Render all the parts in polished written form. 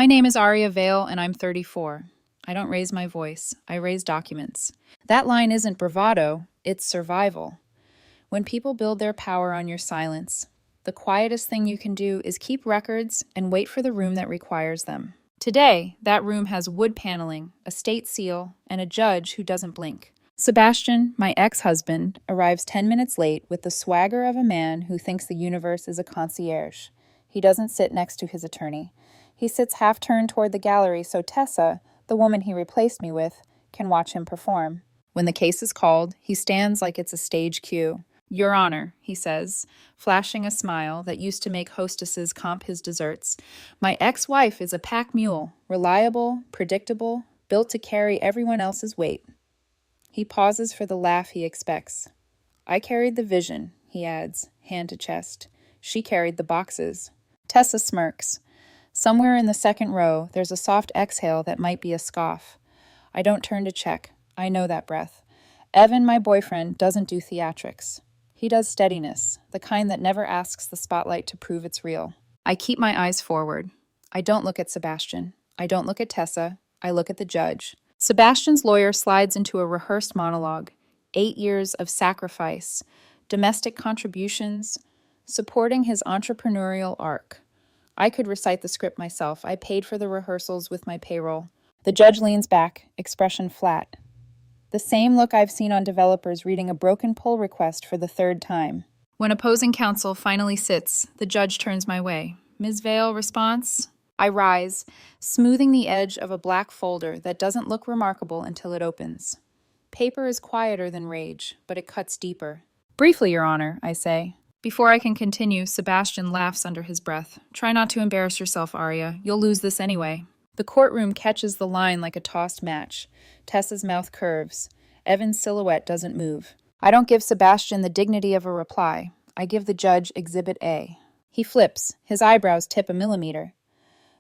My name is Aria Vale, and I'm 34. I don't raise my voice, I raise documents. That line isn't bravado, it's survival. When people build their power on your silence, the quietest thing you can do is keep records and wait for the room that requires them. Today, that room has wood paneling, a state seal, and a judge who doesn't blink. Sebastian, my ex-husband, arrives 10 minutes late with the swagger of a man who thinks the universe is a concierge. He doesn't sit next to his attorney. He sits half-turned toward the gallery so Tessa, the woman he replaced me with, can watch him perform. When the case is called, he stands like it's a stage cue. Your Honor, he says, flashing a smile that used to make hostesses comp his desserts. My ex-wife is a pack mule, reliable, predictable, built to carry everyone else's weight. He pauses for the laugh he expects. I carried the vision, he adds, hand to chest. She carried the boxes. Tessa smirks. Somewhere in the second row, there's a soft exhale that might be a scoff. I don't turn to check. I know that breath. Evan, my boyfriend, doesn't do theatrics. He does steadiness, the kind that never asks the spotlight to prove it's real. I keep my eyes forward. I don't look at Sebastian. I don't look at Tessa. I look at the judge. Sebastian's lawyer slides into a rehearsed monologue. 8 years of sacrifice, domestic contributions, supporting his entrepreneurial arc. I could recite the script myself. I paid for the rehearsals with my payroll. The judge leans back, expression flat. The same look I've seen on developers reading a broken pull request for the third time. When opposing counsel finally sits, the judge turns my way. Ms. Vale, response? I rise, smoothing the edge of a black folder that doesn't look remarkable until it opens. Paper is quieter than rage, but it cuts deeper. Briefly, Your Honor, I say. Before I can continue, Sebastian laughs under his breath. Try not to embarrass yourself, Aria. You'll lose this anyway. The courtroom catches the line like a tossed match. Tessa's mouth curves. Evan's silhouette doesn't move. I don't give Sebastian the dignity of a reply. I give the judge Exhibit A. He flips. His eyebrows tip a millimeter.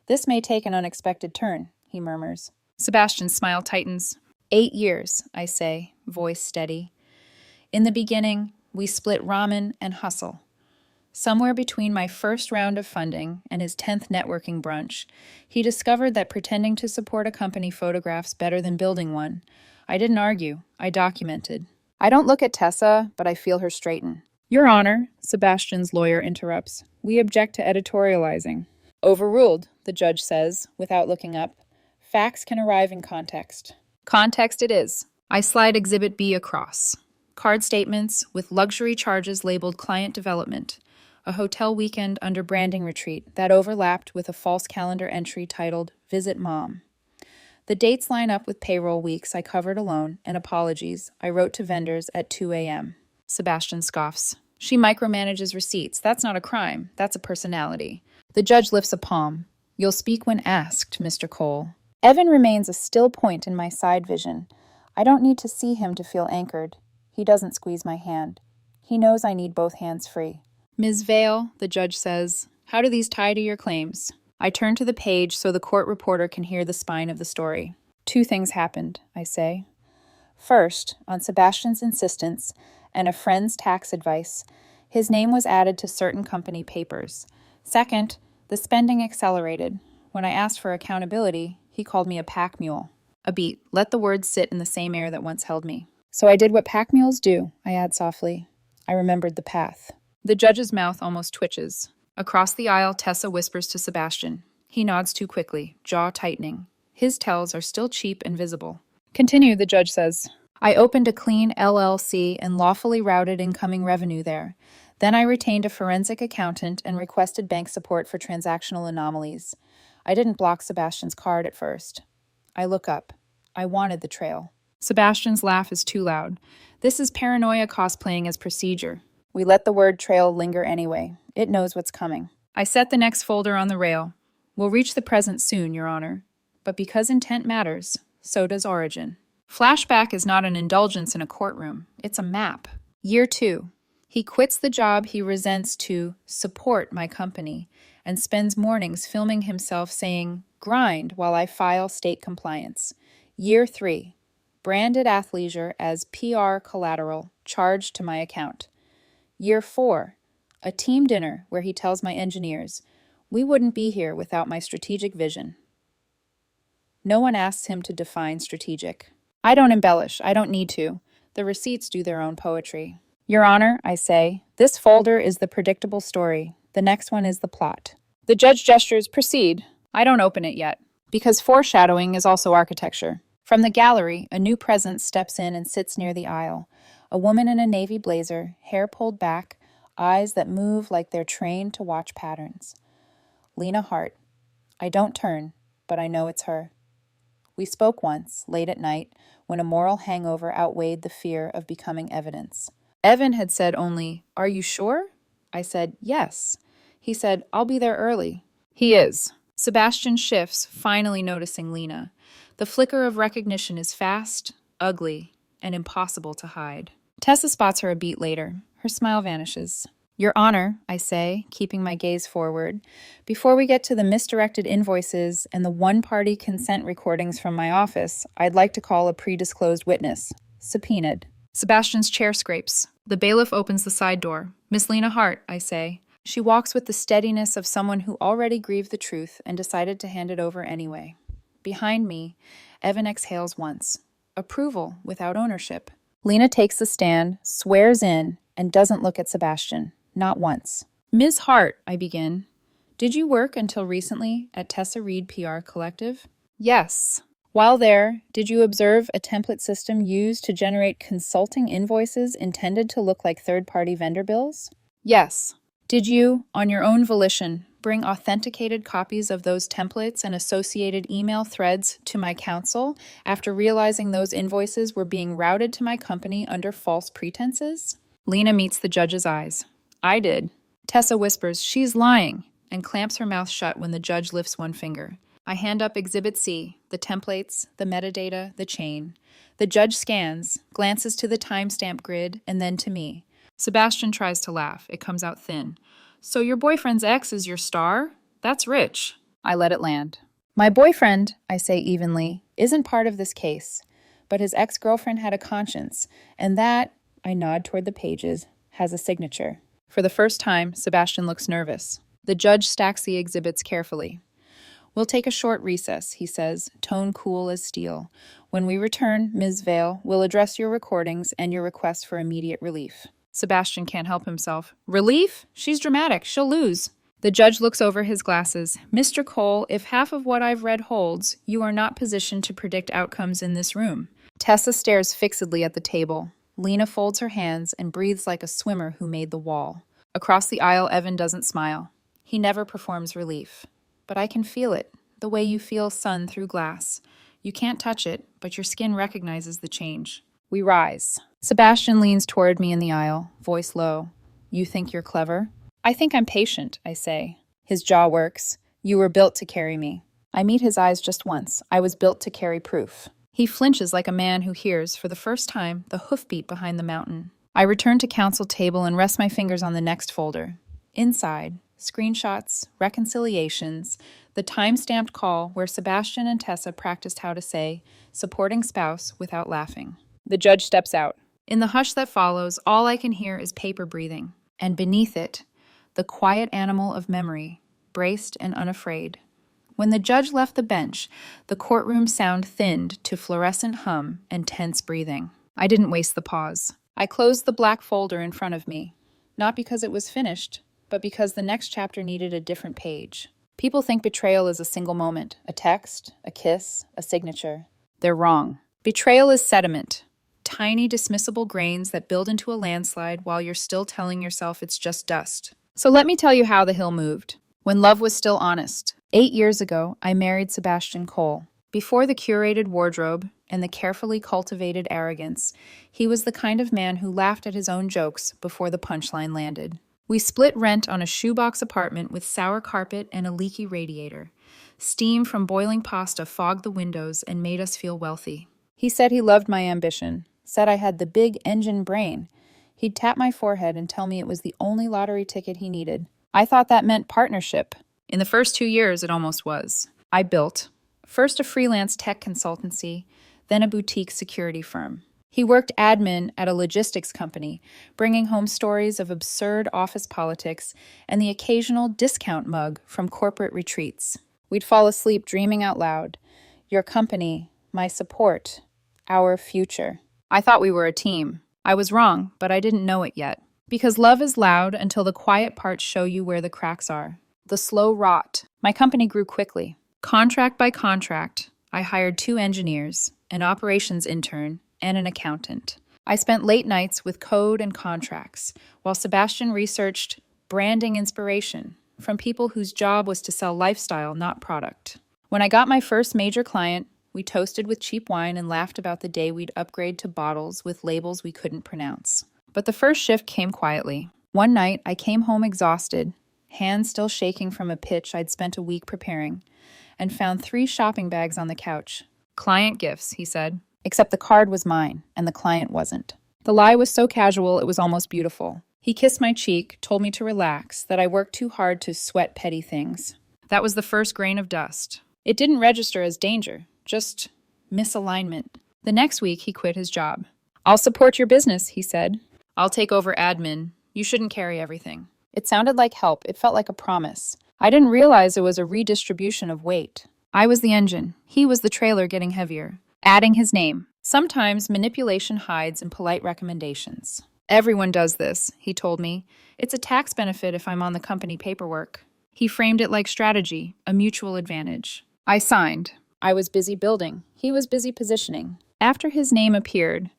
This may take an unexpected turn, he murmurs. Sebastian's smile tightens. 8 years, I say, voice steady. In the beginning, we split ramen and hustle. Somewhere between my first round of funding and his 10th networking brunch, he discovered that pretending to support a company photographs better than building one. I didn't argue. I documented. I don't look at Tessa, but I feel her straighten. Your Honor, Sebastian's lawyer interrupts. We object to editorializing. Overruled, the judge says, without looking up. Facts can arrive in context. Context it is. I slide Exhibit B across. Card statements with luxury charges labeled client development. A hotel weekend under branding retreat that overlapped with a false calendar entry titled Visit Mom. The dates line up with payroll weeks I covered alone and apologies I wrote to vendors at 2 a.m. Sebastian scoffs. She micromanages receipts. That's not a crime. That's a personality. The judge lifts a palm. You'll speak when asked, Mr. Cole. Evan remains a still point in my side vision. I don't need to see him to feel anchored. He doesn't squeeze my hand. He knows I need both hands free. Ms. Vale, the judge says, how do these tie to your claims? I turn to the page so the court reporter can hear the spine of the story. 2 things happened, I say. First, on Sebastian's insistence and a friend's tax advice, his name was added to certain company papers. Second, the spending accelerated. When I asked for accountability, he called me a pack mule. A beat. Let the words sit in the same air that once held me. So I did what pack mules do, I add softly. I remembered the path. The judge's mouth almost twitches. Across the aisle, Tessa whispers to Sebastian. He nods too quickly, jaw tightening. His tells are still cheap and visible. Continue, the judge says. I opened a clean LLC and lawfully routed incoming revenue there. Then I retained a forensic accountant and requested bank support for transactional anomalies. I didn't block Sebastian's card at first. I look up. I wanted the trail. Sebastian's laugh is too loud. This is paranoia cosplaying as procedure. We let the word trail linger anyway. It knows what's coming. I set the next folder on the rail. We'll reach the present soon, Your Honor. But because intent matters, so does origin. Flashback is not an indulgence in a courtroom. It's a map. Year 2. He quits the job he resents to support my company and spends mornings filming himself saying, grind while I file state compliance. Year 3. Branded athleisure as PR collateral charged to my account. Year 4. A team dinner where he tells my engineers, we wouldn't be here without my strategic vision. No one asks him to define strategic. I don't embellish. I don't need to. The receipts do their own poetry. Your Honor, I say, this folder is the predictable story. The next one is the plot. The judge gestures, proceed. I don't open it yet, because foreshadowing is also architecture. From the gallery, a new presence steps in and sits near the aisle. A woman in a navy blazer, hair pulled back, eyes that move like they're trained to watch patterns. Lena Hart. I don't turn, but I know it's her. We spoke once, late at night, when a moral hangover outweighed the fear of becoming evidence. Evan had said only, "Are you sure?" I said, "Yes." He said, "I'll be there early." He is. Sebastian shifts, finally noticing Lena. The flicker of recognition is fast, ugly, and impossible to hide. Tessa spots her a beat later. Her smile vanishes. Your Honor, I say, keeping my gaze forward, before we get to the misdirected invoices and the one-party consent recordings from my office, I'd like to call a predisclosed witness. Subpoenaed. Sebastian's chair scrapes. The bailiff opens the side door. Miss Lena Hart, I say. She walks with the steadiness of someone who already grieved the truth and decided to hand it over anyway. Behind me, Evan exhales once. Approval without ownership. Lena takes the stand, swears in, and doesn't look at Sebastian. Not once. Ms. Hart, I begin. Did you work until recently at Tessa Reed PR Collective? Yes. While there, did you observe a template system used to generate consulting invoices intended to look like third-party vendor bills? Yes. Did you, on your own volition, bring authenticated copies of those templates and associated email threads to my counsel after realizing those invoices were being routed to my company under false pretenses? Lena meets the judge's eyes. I did. Tessa whispers, she's lying, and clamps her mouth shut when the judge lifts one finger. I hand up Exhibit C, the templates, the metadata, the chain. The judge scans, glances to the timestamp grid, and then to me. Sebastian tries to laugh. It comes out thin. So your boyfriend's ex is your star? That's rich. I let it land. My boyfriend, I say evenly, isn't part of this case, but his ex-girlfriend had a conscience, and that, I nod toward the pages, has a signature. For the first time, Sebastian looks nervous. The judge stacks the exhibits carefully. We'll take a short recess, he says, tone cool as steel. When we return, Ms. Vale, we'll address your recordings and your request for immediate relief. Sebastian can't help himself. Relief? She's dramatic. She'll lose. The judge looks over his glasses. Mr. Cole, if half of what I've read holds, you are not positioned to predict outcomes in this room. Tessa stares fixedly at the table. Lena folds her hands and breathes like a swimmer who made the wall. Across the aisle, Evan doesn't smile. He never performs relief. But I can feel it, the way you feel sun through glass. You can't touch it, but your skin recognizes the change. We rise. Sebastian leans toward me in the aisle, voice low. You think you're clever? I think I'm patient, I say. His jaw works. You were built to carry me. I meet his eyes just once. I was built to carry proof. He flinches like a man who hears, for the first time, the hoofbeat behind the mountain. I return to counsel table and rest my fingers on the next folder. Inside, screenshots, reconciliations, the time-stamped call where Sebastian and Tessa practiced how to say, supporting spouse without laughing. The judge steps out. In the hush that follows, all I can hear is paper breathing, and beneath it, the quiet animal of memory, braced and unafraid. When the judge left the bench, the courtroom sound thinned to fluorescent hum and tense breathing. I didn't waste the pause. I closed the black folder in front of me, not because it was finished, but because the next chapter needed a different page. People think betrayal is a single moment, a text, a kiss, a signature. They're wrong. Betrayal is sediment, tiny dismissible grains that build into a landslide while you're still telling yourself it's just dust. So let me tell you how the hill moved. When love was still honest. 8 years ago, I married Sebastian Cole. Before the curated wardrobe and the carefully cultivated arrogance, he was the kind of man who laughed at his own jokes before the punchline landed. We split rent on a shoebox apartment with sour carpet and a leaky radiator. Steam from boiling pasta fogged the windows and made us feel wealthy. He said he loved my ambition, said I had the big engine brain. He'd tap my forehead and tell me it was the only lottery ticket he needed. I thought that meant partnership. In the first 2 years, it almost was. I built, first a freelance tech consultancy, then a boutique security firm. He worked admin at a logistics company, bringing home stories of absurd office politics and the occasional discount mug from corporate retreats. We'd fall asleep dreaming out loud. Your company, my support, our future. I thought we were a team. I was wrong, but I didn't know it yet. Because love is loud until the quiet parts show you where the cracks are. The slow rot. My company grew quickly. Contract by contract, I hired 2 engineers, an operations intern, and an accountant. I spent late nights with code and contracts, while Sebastian researched branding inspiration from people whose job was to sell lifestyle, not product. When I got my first major client, we toasted with cheap wine and laughed about the day we'd upgrade to bottles with labels we couldn't pronounce. But the first shift came quietly. One night, I came home exhausted, hands still shaking from a pitch I'd spent a week preparing, and found 3 shopping bags on the couch. Client gifts, he said. Except the card was mine, and the client wasn't. The lie was so casual, it was almost beautiful. He kissed my cheek, told me to relax, that I worked too hard to sweat petty things. That was the first grain of dust. It didn't register as danger, just misalignment. The next week, he quit his job. I'll support your business, he said. I'll take over admin. You shouldn't carry everything. It sounded like help. It felt like a promise. I didn't realize it was a redistribution of weight. I was the engine. He was the trailer getting heavier. Adding his name. Sometimes manipulation hides in polite recommendations. Everyone does this, he told me. It's a tax benefit if I'm on the company paperwork. He framed it like strategy, a mutual advantage. I signed. I was busy building. He was busy positioning. After his name appeared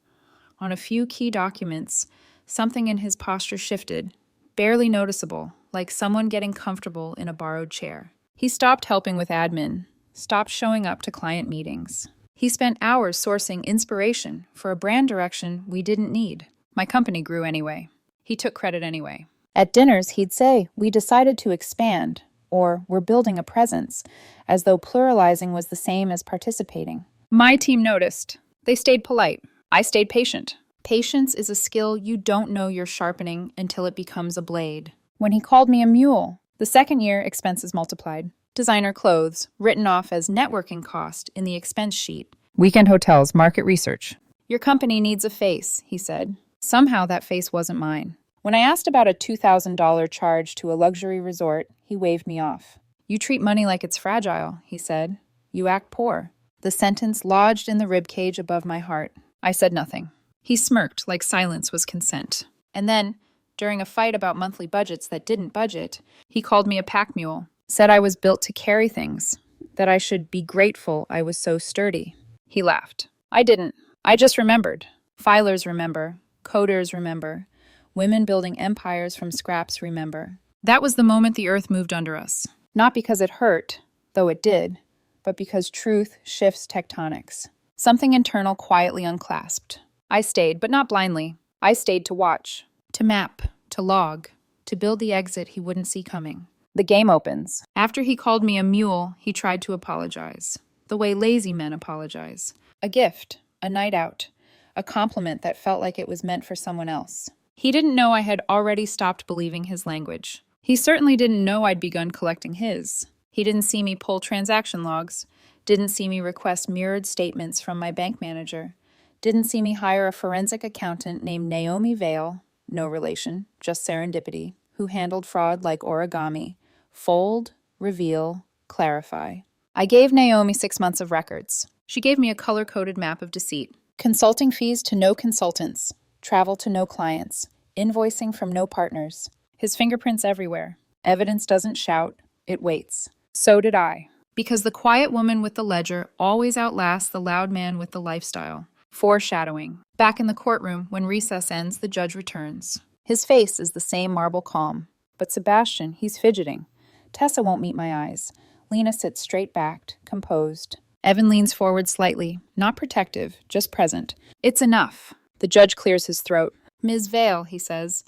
on a few key documents, something in his posture shifted, barely noticeable, like someone getting comfortable in a borrowed chair. He stopped helping with admin, stopped showing up to client meetings. He spent hours sourcing inspiration for a brand direction we didn't need. My company grew anyway. He took credit anyway. At dinners, he'd say, "We decided to expand," or "We're building a presence," as though pluralizing was the same as participating. My team noticed. They stayed polite. I stayed patient. Patience is a skill you don't know you're sharpening until it becomes a blade. When he called me a mule, the second year, expenses multiplied. Designer clothes, written off as networking cost in the expense sheet. Weekend hotels, market research. Your company needs a face, he said. Somehow that face wasn't mine. When I asked about a $2,000 charge to a luxury resort, he waved me off. You treat money like it's fragile, he said. You act poor. The sentence lodged in the ribcage above my heart. I said nothing. He smirked like silence was consent. And then, during a fight about monthly budgets that didn't budget, he called me a pack mule, said I was built to carry things, that I should be grateful I was so sturdy. He laughed. I didn't. I just remembered. Filers remember. Coders remember. Women building empires from scraps remember. That was the moment the earth moved under us. Not because it hurt, though it did, but because truth shifts tectonics. Something internal quietly unclasped. I stayed, but not blindly. I stayed to watch, to map, to log, to build the exit he wouldn't see coming. The game opens. After he called me a mule, he tried to apologize. The way lazy men apologize. A gift, a night out, a compliment that felt like it was meant for someone else. He didn't know I had already stopped believing his language. He certainly didn't know I'd begun collecting his. He didn't see me pull transaction logs, didn't see me request mirrored statements from my bank manager, didn't see me hire a forensic accountant named Naomi Vale, no relation, just serendipity, who handled fraud like origami. Fold, reveal, clarify. I gave Naomi 6 months of records. She gave me a color-coded map of deceit. Consulting fees to no consultants. Travel to no clients. Invoicing from no partners. His fingerprints everywhere. Evidence doesn't shout, it waits. So did I. Because the quiet woman with the ledger always outlasts the loud man with the lifestyle. Foreshadowing. Back in the courtroom, when recess ends, the judge returns. His face is the same marble calm. But Sebastian, he's fidgeting. Tessa won't meet my eyes. Lena sits straight-backed, composed. Evan leans forward slightly, not protective, just present. It's enough. The judge clears his throat. Ms. Vale, he says,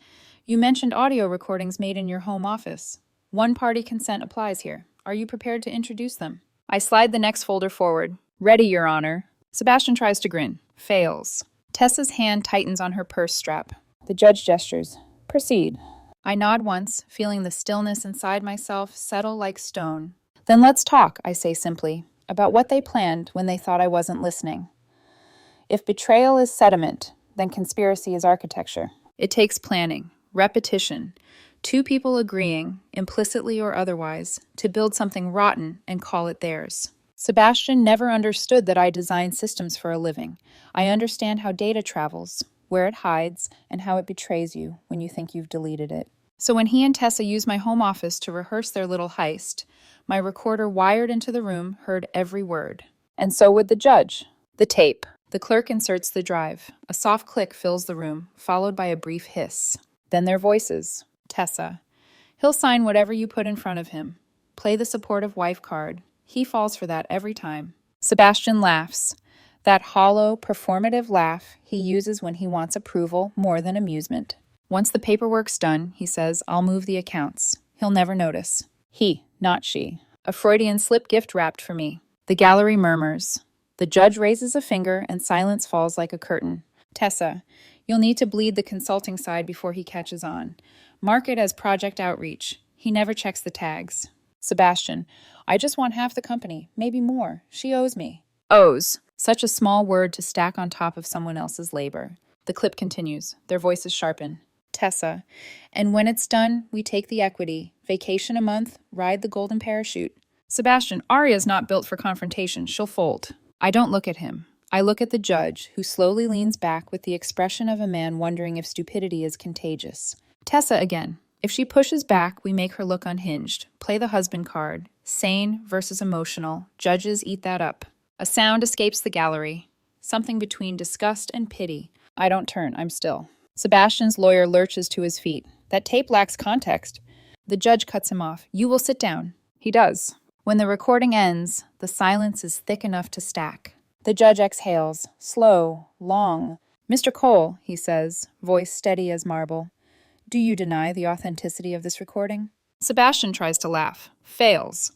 you mentioned audio recordings made in your home office. One-party consent applies here. Are you prepared to introduce them? I slide the next folder forward. Ready, Your Honor. Sebastian tries to grin. Fails. Tessa's hand tightens on her purse strap. The judge gestures. Proceed. I nod once, feeling the stillness inside myself settle like stone. Then let's talk, I say simply, about what they planned when they thought I wasn't listening. If betrayal is sediment, then conspiracy is architecture. It takes planning, repetition, 2 people agreeing, implicitly or otherwise, to build something rotten and call it theirs. Sebastian never understood that I design systems for a living. I understand how data travels, where it hides, and how it betrays you when you think you've deleted it. So when he and Tessa used my home office to rehearse their little heist, my recorder wired into the room heard every word. And so would the judge. The tape. The clerk inserts the drive. A soft click fills the room, followed by a brief hiss. Then their voices. Tessa. He'll sign whatever you put in front of him. Play the supportive wife card. He falls for that every time. Sebastian laughs. That hollow, performative laugh he uses when he wants approval more than amusement. Once the paperwork's done, he says, I'll move the accounts. He'll never notice. He, not she. A Freudian slip gift wrapped for me. The gallery murmurs. The judge raises a finger and silence falls like a curtain. Tessa, you'll need to bleed the consulting side before he catches on. Mark it as project outreach. He never checks the tags. Sebastian, I just want half the company, maybe more. She owes me. Owes. Such a small word to stack on top of someone else's labor. The clip continues. Their voices sharpen. Tessa, and when it's done, we take the equity. Vacation a month, ride the golden parachute. Sebastian, Arya's not built for confrontation. She'll fold. I don't look at him. I look at the judge, who slowly leans back with the expression of a man wondering if stupidity is contagious. Tessa again. If she pushes back, we make her look unhinged. Play the husband card. Sane versus emotional. Judges eat that up. A sound escapes the gallery. Something between disgust and pity. I don't turn. I'm still. Sebastian's lawyer lurches to his feet. That tape lacks context. The judge cuts him off. You will sit down. He does. When the recording ends, the silence is thick enough to stack. The judge exhales. Slow, long. Mr. Cole, he says, voice steady as marble. Do you deny the authenticity of this recording? Sebastian tries to laugh. Fails.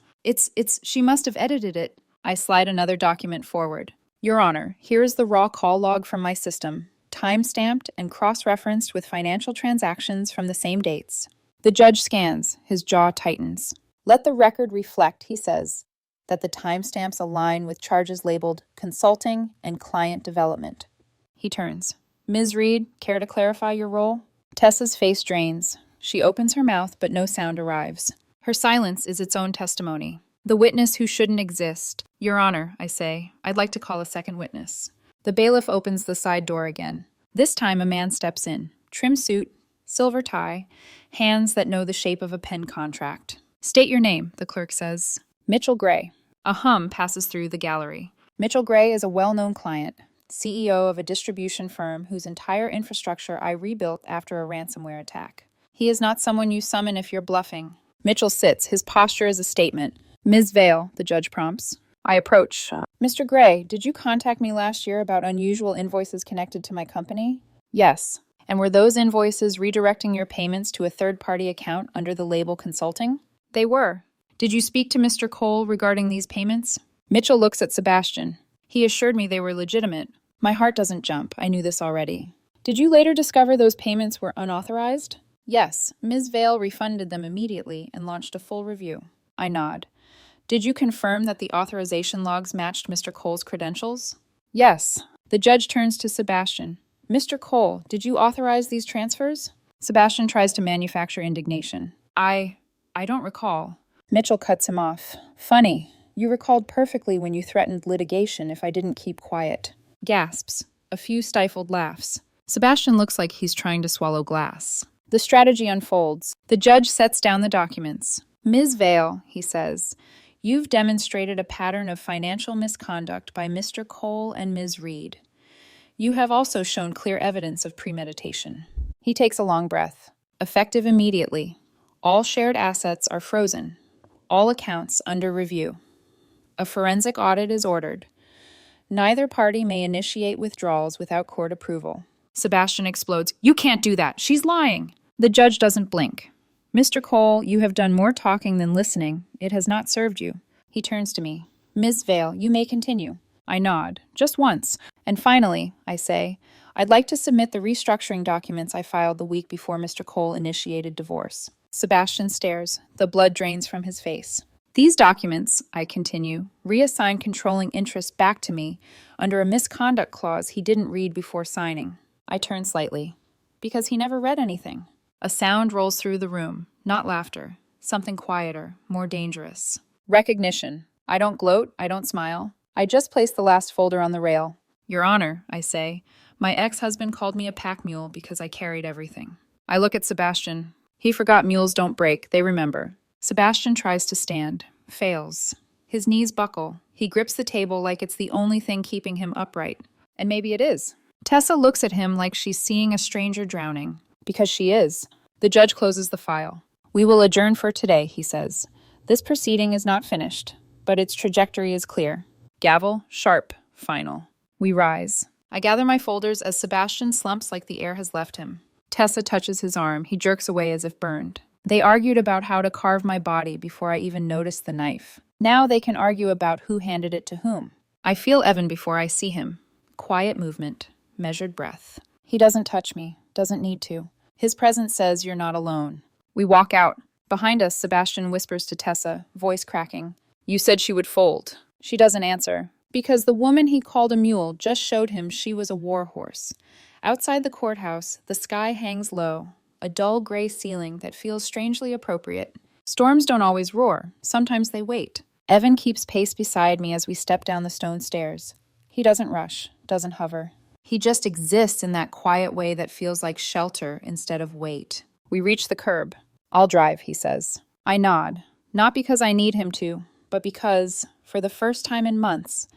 She must have edited it. I slide another document forward. Your Honor, here is the raw call log from my system, time-stamped and cross-referenced with financial transactions from the same dates. The judge scans. His jaw tightens. Let the record reflect, he says, that the timestamps align with charges labeled consulting and client development. He turns. Ms. Reed, care to clarify your role? Tessa's face drains. She opens her mouth, but no sound arrives. Her silence is its own testimony. The witness who shouldn't exist. Your Honor, I say, I'd like to call a second witness. The bailiff opens the side door again. This time a man steps in. Trim suit, silver tie, hands that know the shape of a pen contract. State your name, the clerk says. Mitchell Gray. A hum passes through the gallery. Mitchell Gray is a well-known client, CEO of a distribution firm whose entire infrastructure I rebuilt after a ransomware attack. He is not someone you summon if you're bluffing. Mitchell sits. His posture is a statement. Ms. Vale, the judge prompts. I approach. Mr. Gray, did you contact me last year about unusual invoices connected to my company? Yes. And were those invoices redirecting your payments to a third-party account under the label consulting? They were. Did you speak to Mr. Cole regarding these payments? Mitchell looks at Sebastian. He assured me they were legitimate. My heart doesn't jump. I knew this already. Did you later discover those payments were unauthorized? Yes. Ms. Vale refunded them immediately and launched a full review. I nod. Did you confirm that the authorization logs matched Mr. Cole's credentials? Yes. The judge turns to Sebastian. Mr. Cole, did you authorize these transfers? Sebastian tries to manufacture indignation. I don't recall. Mitchell cuts him off. Funny. You recalled perfectly when you threatened litigation if I didn't keep quiet. Gasps. A few stifled laughs. Sebastian looks like he's trying to swallow glass. The strategy unfolds. The judge sets down the documents. Ms. Vale, he says, you've demonstrated a pattern of financial misconduct by Mr. Cole and Ms. Reed. You have also shown clear evidence of premeditation. He takes a long breath. Effective immediately. All shared assets are frozen. All accounts under review. A forensic audit is ordered. Neither party may initiate withdrawals without court approval. Sebastian explodes. You can't do that. She's lying. The judge doesn't blink. Mr. Cole, you have done more talking than listening. It has not served you. He turns to me. Ms. Vale, you may continue. I nod. Just once. And finally, I say, I'd like to submit the restructuring documents I filed the week before Mr. Cole initiated divorce. Sebastian stares. The blood drains from his face. These documents, I continue, reassign controlling interest back to me under a misconduct clause he didn't read before signing. I turn slightly. Because he never read anything. A sound rolls through the room. Not laughter. Something quieter, more dangerous. Recognition. I don't gloat, I don't smile. I just place the last folder on the rail. Your Honor, I say, my ex-husband called me a pack mule because I carried everything. I look at Sebastian. He forgot mules don't break, they remember. Sebastian tries to stand, fails. His knees buckle. He grips the table like it's the only thing keeping him upright. And maybe it is. Tessa looks at him like she's seeing a stranger drowning. Because she is. The judge closes the file. We will adjourn for today, he says. This proceeding is not finished, but its trajectory is clear. Gavel, sharp, final. We rise. I gather my folders as Sebastian slumps like the air has left him. Tessa touches his arm. He jerks away as if burned. They argued about how to carve my body before I even noticed the knife. Now they can argue about who handed it to whom. I feel Evan before I see him. Quiet movement, measured breath. He doesn't touch me, doesn't need to. His presence says you're not alone. We walk out. Behind us, Sebastian whispers to Tessa, voice cracking. You said she would fold. She doesn't answer, because the woman he called a mule just showed him she was a war horse. Outside the courthouse, the sky hangs low, a dull gray ceiling that feels strangely appropriate. Storms don't always roar. Sometimes they wait. Evan keeps pace beside me as we step down the stone stairs. He doesn't rush, doesn't hover. He just exists in that quiet way that feels like shelter instead of weight. We reach the curb. I'll drive, he says. I nod, not because I need him to, but because, for the first time in months,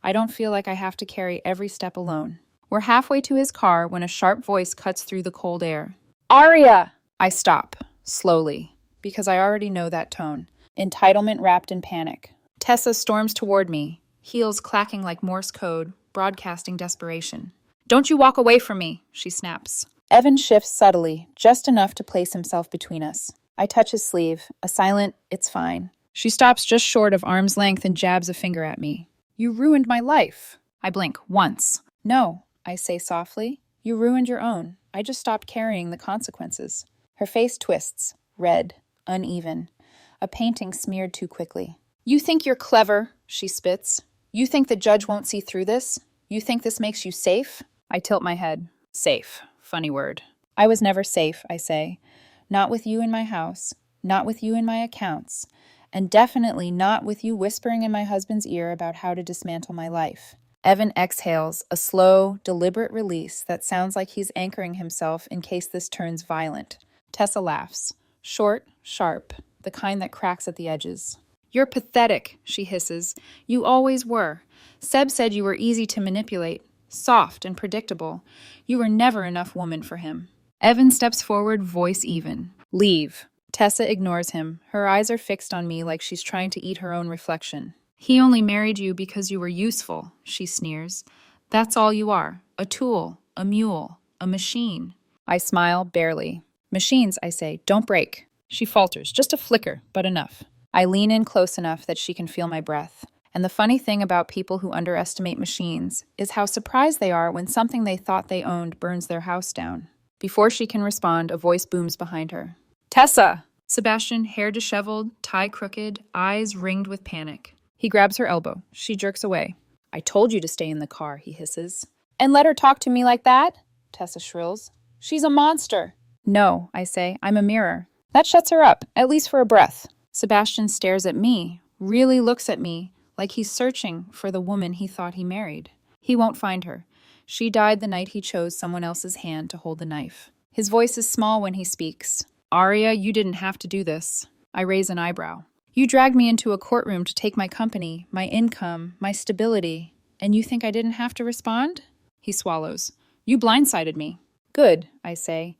I don't feel like I have to carry every step alone. We're halfway to his car when a sharp voice cuts through the cold air. Aria! I stop, slowly, because I already know that tone. Entitlement wrapped in panic. Tessa storms toward me, heels clacking like Morse code, broadcasting desperation. Don't you walk away from me, she snaps. Evan shifts subtly, just enough to place himself between us. I touch his sleeve, a silent, it's fine. She stops just short of arm's length and jabs a finger at me. You ruined my life. I blink, once. No, I say softly. You ruined your own. I just stopped carrying the consequences. Her face twists, red, uneven. A painting smeared too quickly. You think you're clever, she spits. You think the judge won't see through this? You think this makes you safe? I tilt my head. Safe. Funny word. I was never safe, I say. Not with you in my house. Not with you in my accounts. And definitely not with you whispering in my husband's ear about how to dismantle my life. Evan exhales, a slow, deliberate release that sounds like he's anchoring himself in case this turns violent. Tessa laughs. Short, sharp, the kind that cracks at the edges. You're pathetic, she hisses. You always were. Seb said you were easy to manipulate, soft and predictable. You were never enough woman for him. Evan steps forward, voice even. Leave. Tessa ignores him. Her eyes are fixed on me like she's trying to eat her own reflection. He only married you because you were useful, she sneers. That's all you are. A tool, a mule, a machine. I smile, barely. Machines, I say, don't break. She falters, just a flicker, but enough. I lean in close enough that she can feel my breath. And the funny thing about people who underestimate machines is how surprised they are when something they thought they owned burns their house down. Before she can respond, a voice booms behind her. Tessa! Sebastian, hair disheveled, tie crooked, eyes ringed with panic. He grabs her elbow. She jerks away. I told you to stay in the car, he hisses. And let her talk to me like that? Tessa shrills. She's a monster. No, I say, I'm a mirror. That shuts her up, at least for a breath. Sebastian stares at me, really looks at me, like he's searching for the woman he thought he married. He won't find her. She died the night he chose someone else's hand to hold the knife. His voice is small when he speaks. Aria, you didn't have to do this. I raise an eyebrow. You dragged me into a courtroom to take my company, my income, my stability, and you think I didn't have to respond? He swallows. You blindsided me. Good, I say.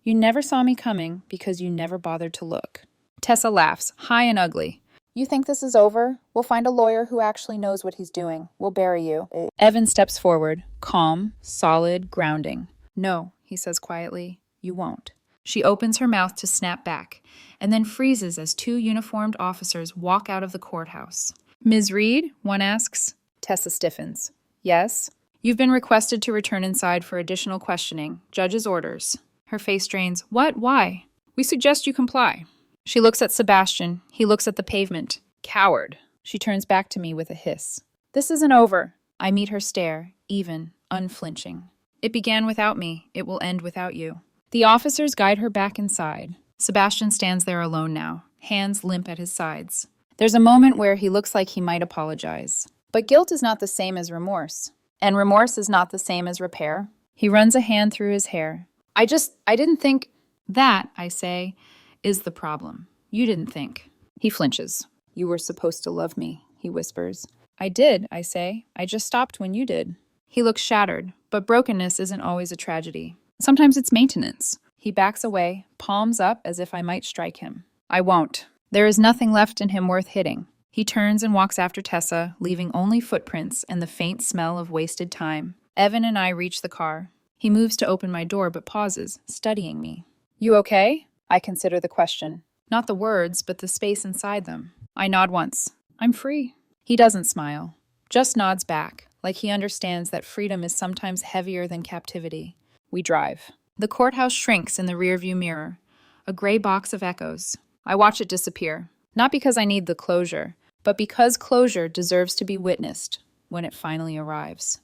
You never saw me coming because you never bothered to look. Tessa laughs, high and ugly. You think this is over? We'll find a lawyer who actually knows what he's doing. We'll bury you. Evan steps forward, calm, solid, grounding. No, he says quietly, you won't. She opens her mouth to snap back, and then freezes as two uniformed officers walk out of the courthouse. Ms. Reed, one asks. Tessa stiffens. Yes? You've been requested to return inside for additional questioning. Judge's orders. Her face drains. What? Why? We suggest you comply. She looks at Sebastian. He looks at the pavement. Coward. She turns back to me with a hiss. This isn't over. I meet her stare, even, unflinching. It began without me. It will end without you. The officers guide her back inside. Sebastian stands there alone now, hands limp at his sides. There's a moment where he looks like he might apologize. But guilt is not the same as remorse. And remorse is not the same as repair. He runs a hand through his hair. I didn't think. That, I say, is the problem. You didn't think. He flinches. You were supposed to love me, he whispers. I did, I say. I just stopped when you did. He looks shattered, but brokenness isn't always a tragedy. Sometimes it's maintenance. He backs away, palms up as if I might strike him. I won't. There is nothing left in him worth hitting. He turns and walks after Tessa, leaving only footprints and the faint smell of wasted time. Evan and I reach the car. He moves to open my door but pauses, studying me. You okay? I consider the question. Not the words, but the space inside them. I nod once. I'm free. He doesn't smile, just nods back, like he understands that freedom is sometimes heavier than captivity. We drive. The courthouse shrinks in the rearview mirror, a gray box of echoes. I watch it disappear, not because I need the closure, but because closure deserves to be witnessed when it finally arrives.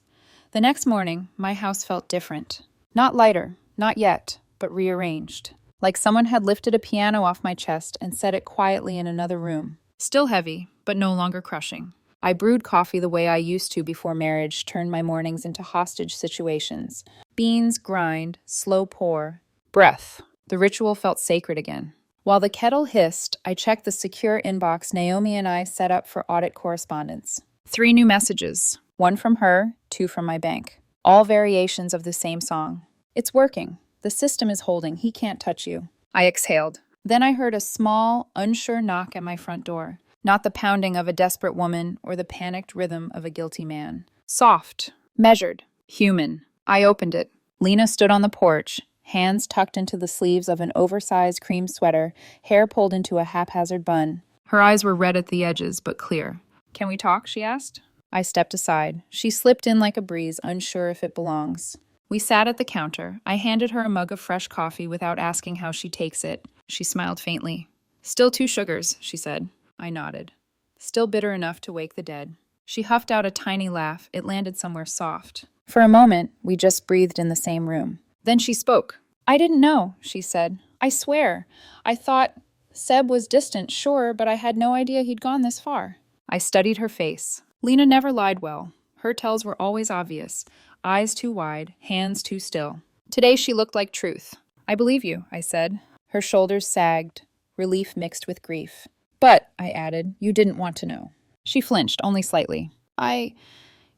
The next morning, my house felt different. Not lighter, not yet, but rearranged. Like someone had lifted a piano off my chest and set it quietly in another room. Still heavy, but no longer crushing. I brewed coffee the way I used to before marriage turned my mornings into hostage situations. Beans, grind, slow pour, breath. The ritual felt sacred again. While the kettle hissed, I checked the secure inbox Naomi and I set up for audit correspondence. 3 new messages. 1 from her, 2 from my bank. All variations of the same song. It's working. The system is holding. He can't touch you. I exhaled. Then I heard a small, unsure knock at my front door. Not the pounding of a desperate woman or the panicked rhythm of a guilty man. Soft, measured, human. I opened it. Lena stood on the porch, hands tucked into the sleeves of an oversized cream sweater, hair pulled into a haphazard bun. Her eyes were red at the edges, but clear. Can we talk? She asked. I stepped aside. She slipped in like a breeze, unsure if it belongs. We sat at the counter. I handed her a mug of fresh coffee without asking how she takes it. She smiled faintly. Still 2 sugars, she said. I nodded. Still bitter enough to wake the dead. She huffed out a tiny laugh. It landed somewhere soft. For a moment, we just breathed in the same room. Then she spoke. I didn't know, she said. I swear. I thought Seb was distant, sure, but I had no idea he'd gone this far. I studied her face. Lena never lied well. Her tells were always obvious. Eyes too wide, hands too still. Today she looked like truth. I believe you, I said. Her shoulders sagged, relief mixed with grief. But, I added, you didn't want to know. She flinched, only slightly.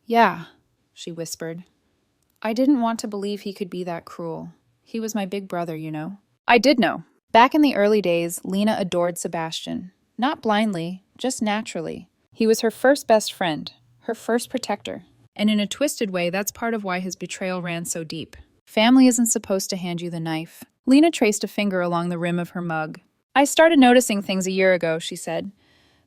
Yeah, she whispered. I didn't want to believe he could be that cruel. He was my big brother, you know. I did know. Back in the early days, Lena adored Sebastian. Not blindly, just naturally. He was her first best friend, her first protector. And in a twisted way, that's part of why his betrayal ran so deep. Family isn't supposed to hand you the knife. Lena traced a finger along the rim of her mug. I started noticing things a year ago, she said.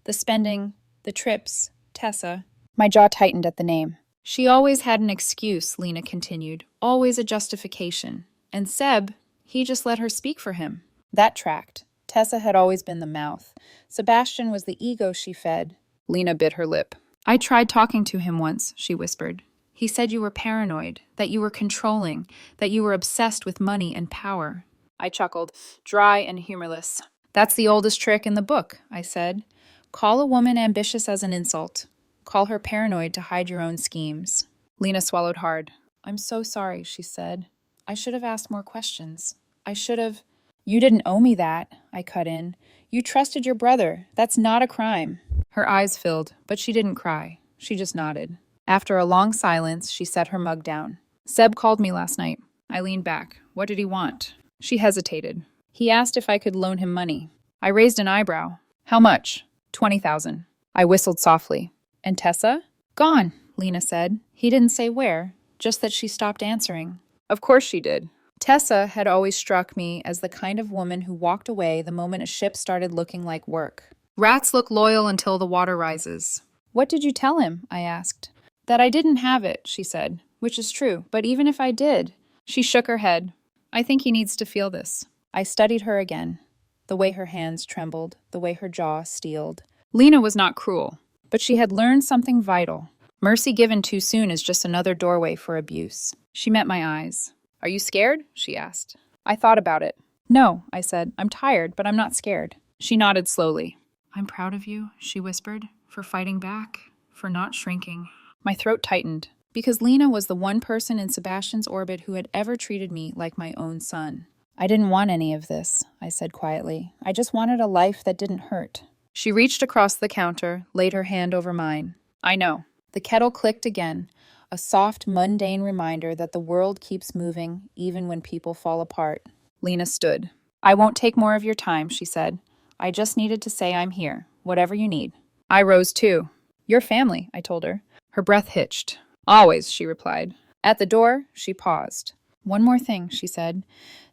The spending, the trips, Tessa. My jaw tightened at the name. She always had an excuse, Lena continued. Always a justification. And Seb, he just let her speak for him. That tracked. Tessa had always been the mouth. Sebastian was the ego she fed. Lena bit her lip. I tried talking to him once, she whispered. He said you were paranoid, that you were controlling, that you were obsessed with money and power. I chuckled, dry and humorless. That's the oldest trick in the book, I said. Call a woman ambitious as an insult. Call her paranoid to hide your own schemes. Lena swallowed hard. I'm so sorry, she said. I should have asked more questions. I should have... You didn't owe me that, I cut in. You trusted your brother. That's not a crime. Her eyes filled, but she didn't cry. She just nodded. After a long silence, she set her mug down. Seb called me last night. I leaned back. What did he want? She hesitated. He asked if I could loan him money. I raised an eyebrow. How much? 20,000. I whistled softly. And Tessa? Gone, Lena said. He didn't say where, just that she stopped answering. Of course she did. Tessa had always struck me as the kind of woman who walked away the moment a ship started looking like work. Rats look loyal until the water rises. What did you tell him? I asked. That I didn't have it, she said, which is true, but even if I did. She shook her head. I think he needs to feel this. I studied her again. The way her hands trembled, the way her jaw steeled. Lena was not cruel, but she had learned something vital. Mercy given too soon is just another doorway for abuse. She met my eyes. Are you scared? She asked. I thought about it. No, I said. I'm tired, but I'm not scared. She nodded slowly. I'm proud of you, she whispered, for fighting back, for not shrinking. My throat tightened, because Lena was the one person in Sebastian's orbit who had ever treated me like my own son. I didn't want any of this, I said quietly. I just wanted a life that didn't hurt. She reached across the counter, laid her hand over mine. I know. The kettle clicked again, a soft, mundane reminder that the world keeps moving, even when people fall apart. Lena stood. I won't take more of your time, she said. I just needed to say I'm here, whatever you need. I rose too. Your family, I told her. Her breath hitched. Always, she replied. At the door, she paused. One more thing, she said.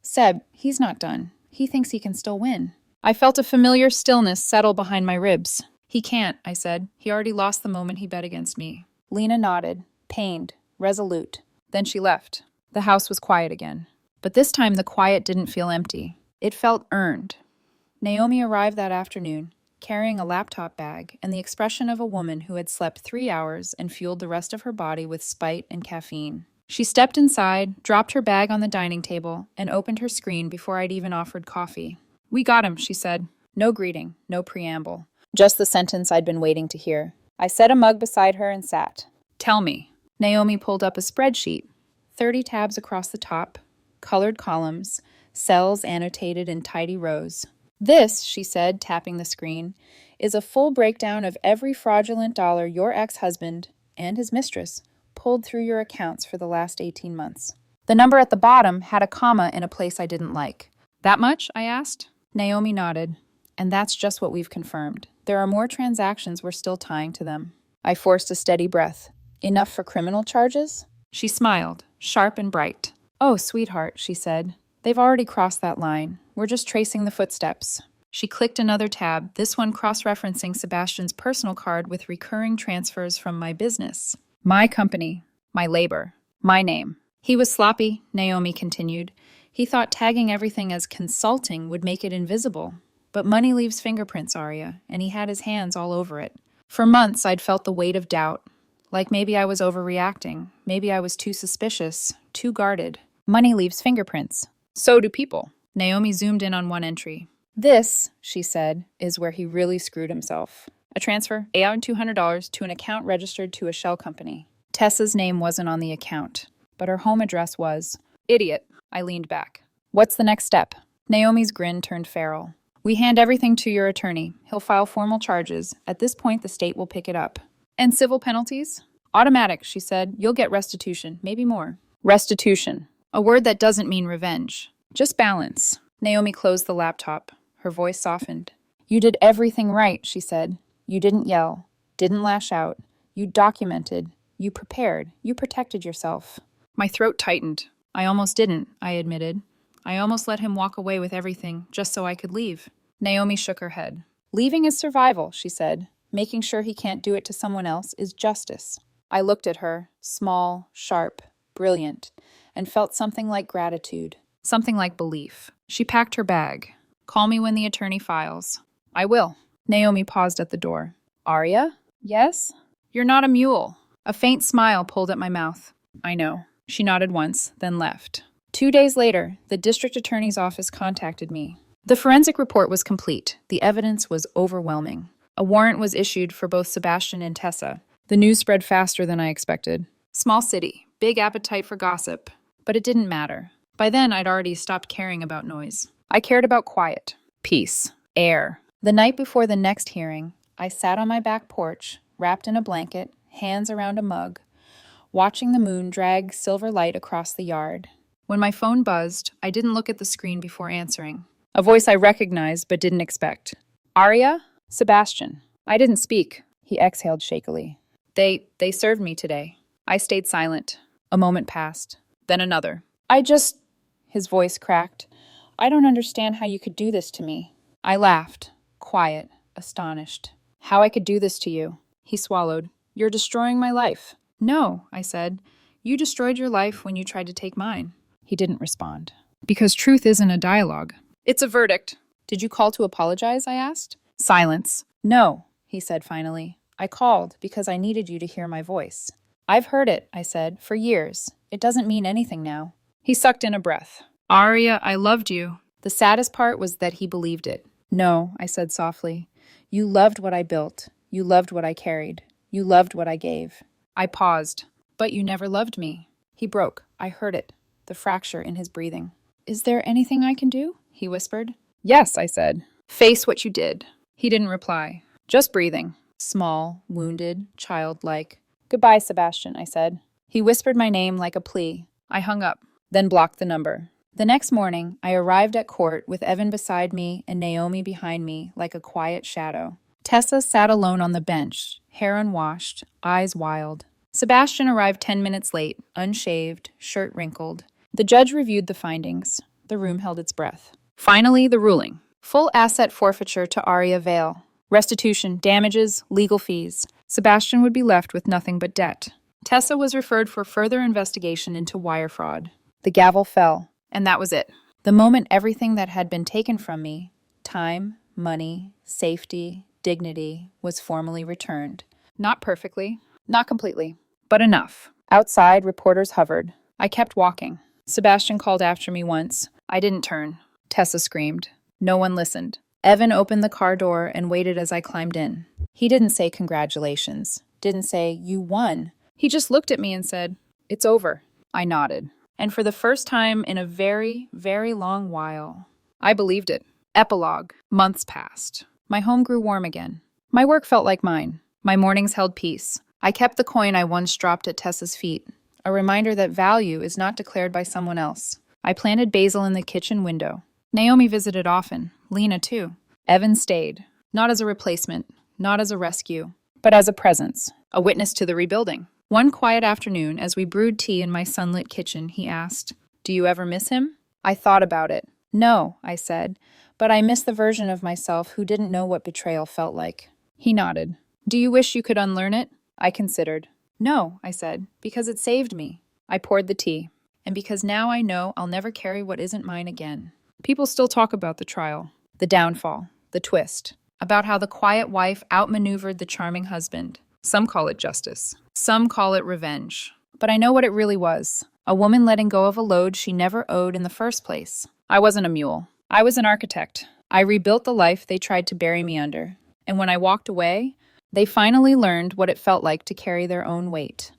Seb, he's not done. He thinks he can still win. I felt a familiar stillness settle behind my ribs. He can't, I said. He already lost the moment he bet against me. Lena nodded, pained, resolute. Then she left. The house was quiet again. But this time the quiet didn't feel empty. It felt earned. Naomi arrived that afternoon, carrying a laptop bag and the expression of a woman who had slept 3 hours and fueled the rest of her body with spite and caffeine. She stepped inside, dropped her bag on the dining table, and opened her screen before I'd even offered coffee. We got him, she said. No greeting, no preamble. Just the sentence I'd been waiting to hear. I set a mug beside her and sat. Tell me. Naomi pulled up a spreadsheet. 30 tabs across the top, colored columns, cells annotated in tidy rows. This, she said, tapping the screen, is a full breakdown of every fraudulent dollar your ex-husband and his mistress pulled through your accounts for the last 18 months. The number at the bottom had a comma in a place I didn't like. That much? I asked. Naomi nodded. And that's just what we've confirmed. There are more transactions we're still tying to them. I forced a steady breath. Enough for criminal charges? She smiled, sharp and bright. Oh, sweetheart, she said. They've already crossed that line. We're just tracing the footsteps. She clicked another tab, this one cross-referencing Sebastian's personal card with recurring transfers from my business. My company, my labor, my name. He was sloppy, Naomi continued. He thought tagging everything as consulting would make it invisible. But money leaves fingerprints, Arya, and he had his hands all over it. For months, I'd felt the weight of doubt. Like maybe I was overreacting. Maybe I was too suspicious, too guarded. Money leaves fingerprints. So do people. Naomi zoomed in on one entry. This, she said, is where he really screwed himself. A transfer, $8,200 to an account registered to a shell company. Tessa's name wasn't on the account, but her home address was. Idiot. I leaned back. What's the next step? Naomi's grin turned feral. We hand everything to your attorney. He'll file formal charges. At this point, the state will pick it up. And civil penalties? Automatic, she said. You'll get restitution, maybe more. Restitution. A word that doesn't mean revenge. Just balance. Naomi closed the laptop. Her voice softened. You did everything right, she said. You didn't yell, didn't lash out. You documented. You prepared. You protected yourself. My throat tightened. I almost didn't, I admitted. I almost let him walk away with everything, just so I could leave. Naomi shook her head. Leaving is survival, she said. Making sure he can't do it to someone else is justice. I looked at her, small, sharp, brilliant, and felt something like gratitude, something like belief. She packed her bag. Call me when the attorney files. I will. Naomi paused at the door. Arya? Yes? You're not a mule. A faint smile pulled at my mouth. I know. She nodded once, then left. 2 days later, the district attorney's office contacted me. The forensic report was complete. The evidence was overwhelming. A warrant was issued for both Sebastian and Tessa. The news spread faster than I expected. Small city, big appetite for gossip. But it didn't matter. By then, I'd already stopped caring about noise. I cared about quiet, peace, air. The night before the next hearing, I sat on my back porch, wrapped in a blanket, hands around a mug, watching the moon drag silver light across the yard. When my phone buzzed, I didn't look at the screen before answering. A voice I recognized but didn't expect. Arya? Sebastian. I didn't speak. He exhaled shakily. They served me today. I stayed silent. A moment passed. Then another. His voice cracked. I don't understand how you could do this to me. I laughed, quiet, astonished. How I could do this to you. He swallowed. You're destroying my life. No, I said. You destroyed your life when you tried to take mine. He didn't respond. Because truth isn't a dialogue. It's a verdict. Did you call to apologize? I asked. Silence. No, he said finally. I called because I needed you to hear my voice. I've heard it, I said, for years. It doesn't mean anything now. He sucked in a breath. Arya, I loved you. The saddest part was that he believed it. No, I said softly. You loved what I built. You loved what I carried. You loved what I gave. I paused. But you never loved me. He broke. I heard it. The fracture in his breathing. Is there anything I can do? He whispered. Yes, I said. Face what you did. He didn't reply. Just breathing. Small, wounded, childlike. Goodbye, Sebastian, I said. He whispered my name like a plea. I hung up, then blocked the number. The next morning, I arrived at court with Evan beside me and Naomi behind me like a quiet shadow. Tessa sat alone on the bench, hair unwashed, eyes wild. Sebastian arrived 10 minutes late, unshaved, shirt wrinkled. The judge reviewed the findings. The room held its breath. Finally, the ruling. Full asset forfeiture to Aria Vale. Restitution, damages, legal fees. Sebastian would be left with nothing but debt. Tessa was referred for further investigation into wire fraud. The gavel fell, and that was it. The moment everything that had been taken from me, time, money, safety, dignity, was formally returned. Not perfectly, not completely, but enough. Outside, reporters hovered. I kept walking. Sebastian called after me once. I didn't turn. Tessa screamed. No one listened. Evan opened the car door and waited as I climbed in. He didn't say congratulations. Didn't say, you won. He just looked at me and said, it's over. I nodded. And for the first time in a very, very long while, I believed it. Epilogue. Months passed. My home grew warm again. My work felt like mine. My mornings held peace. I kept the coin I once dropped at Tessa's feet, a reminder that value is not declared by someone else. I planted basil in the kitchen window. Naomi visited often. Lena, too. Evan stayed. Not as a replacement, not as a rescue, but as a presence, a witness to the rebuilding. One quiet afternoon, as we brewed tea in my sunlit kitchen, he asked, do you ever miss him? I thought about it. No, I said, but I miss the version of myself who didn't know what betrayal felt like. He nodded. Do you wish you could unlearn it? I considered. No, I said, because it saved me. I poured the tea, and because now I know I'll never carry what isn't mine again. People still talk about the trial, the downfall, the twist, about how the quiet wife outmaneuvered the charming husband. Some call it justice. Some call it revenge. But I know what it really was. A woman letting go of a load she never owed in the first place. I wasn't a mule. I was an architect. I rebuilt the life they tried to bury me under. And when I walked away, they finally learned what it felt like to carry their own weight.